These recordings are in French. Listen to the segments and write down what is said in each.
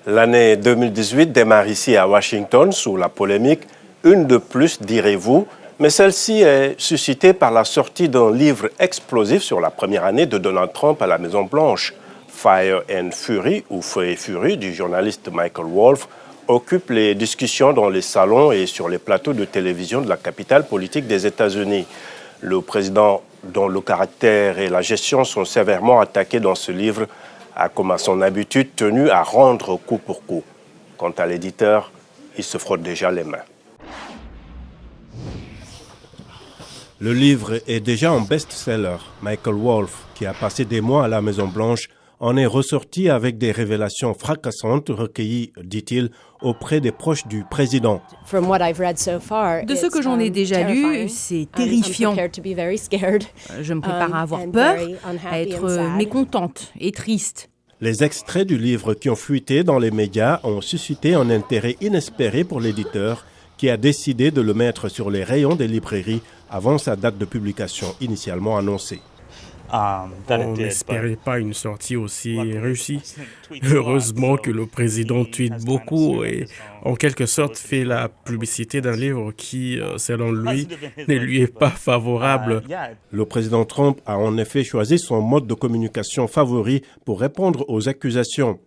L'année 2018 démarre ici à Washington sous la polémique, une de plus, direz-vous, mais celle-ci est suscitée par la sortie d'un livre explosif sur la première année de Donald Trump à la Maison-Blanche. Fire and Fury, ou Feu et Furie, du journaliste Michael Wolff, occupe les discussions dans les salons et sur les plateaux de télévision de la capitale politique des États-Unis. Le président, dont le caractère et la gestion sont sévèrement attaqués dans ce livre, a, comme à son habitude, tenu à rendre coup pour coup. Quant à l'éditeur, il se frotte déjà les mains. Le livre est déjà un best-seller. Michael Wolff, qui a passé des mois à la Maison-Blanche, en est ressorti avec des révélations fracassantes recueillies, dit-il, auprès des proches du président. De ce que j'en ai déjà lu, c'est terrifiant. Je me prépare à avoir peur, à être mécontente et triste. Les extraits du livre qui ont fuité dans les médias ont suscité un intérêt inespéré pour l'éditeur qui a décidé de le mettre sur les rayons des librairies avant sa date de publication initialement annoncée. On n'espérait pas une sortie aussi réussie. Heureusement que le président tweete beaucoup et en quelque sorte fait la publicité d'un livre qui, selon lui, ne lui est pas favorable. Le président Trump a en effet choisi son mode de communication favori pour répondre aux accusations.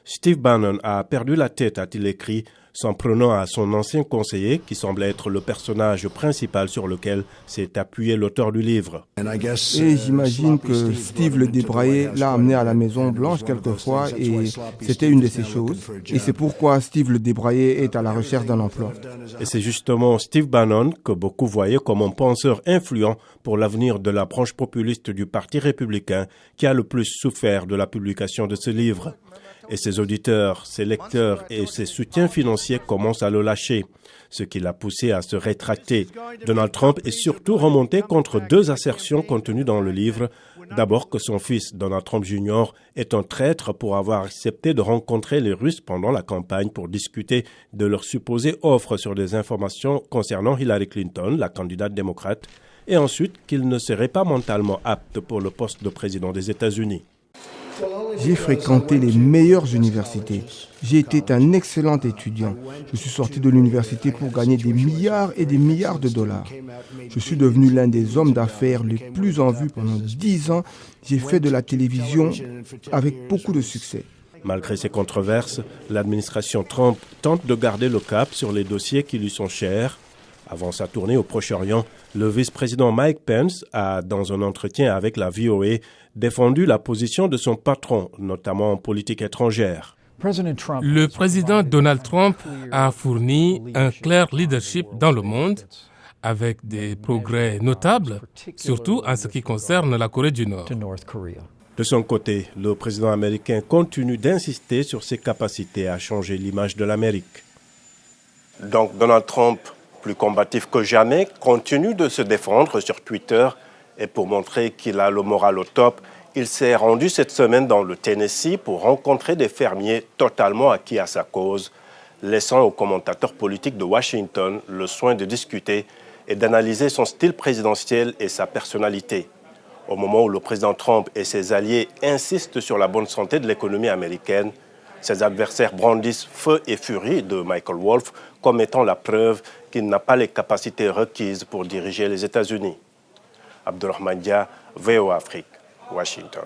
Steve Bannon a perdu la tête, a-t-il écrit, s'en prenant à son ancien conseiller, qui semble être le personnage principal sur lequel s'est appuyé l'auteur du livre. Et j'imagine que Steve le débraillé l'a amené à la Maison-Blanche quelquefois et c'était une de ces choses. Et c'est pourquoi Steve le débraillé est à la recherche d'un emploi. Et c'est justement Steve Bannon que beaucoup voyaient comme un penseur influent pour l'avenir de la branche populiste du Parti républicain qui a le plus souffert de la publication de ce livre. Et ses auditeurs, ses lecteurs et ses soutiens financiers commencent à le lâcher, ce qui l'a poussé à se rétracter. Donald Trump est surtout remonté contre deux assertions contenues dans le livre. D'abord que son fils, Donald Trump Jr., est un traître pour avoir accepté de rencontrer les Russes pendant la campagne pour discuter de leur supposée offre sur des informations concernant Hillary Clinton, la candidate démocrate, et ensuite qu'il ne serait pas mentalement apte pour le poste de président des États-Unis. J'ai fréquenté les meilleures universités. J'ai été un excellent étudiant. Je suis sorti de l'université pour gagner des milliards et des milliards de dollars. Je suis devenu l'un des hommes d'affaires les plus en vue pendant 10 ans. J'ai fait de la télévision avec beaucoup de succès. Malgré ces controverses, l'administration Trump tente de garder le cap sur les dossiers qui lui sont chers. Avant sa tournée au Proche-Orient, le vice-président Mike Pence a, dans un entretien avec la VOA, défendu la position de son patron, notamment en politique étrangère. Le président Donald Trump a fourni un clair leadership dans le monde, avec des progrès notables, surtout en ce qui concerne la Corée du Nord. De son côté, le président américain continue d'insister sur ses capacités à changer l'image de l'Amérique. Donc Donald Trump, plus combatif que jamais, continue de se défendre sur Twitter et pour montrer qu'il a le moral au top, il s'est rendu cette semaine dans le Tennessee pour rencontrer des fermiers totalement acquis à sa cause, laissant aux commentateurs politiques de Washington le soin de discuter et d'analyser son style présidentiel et sa personnalité. Au moment où le président Trump et ses alliés insistent sur la bonne santé de l'économie américaine, ses adversaires brandissent Feu et Furie de Michael Wolff comme étant la preuve qu'il n'a pas les capacités requises pour diriger les États-Unis. Abdurrahman Dia, VOA Afrique, Washington.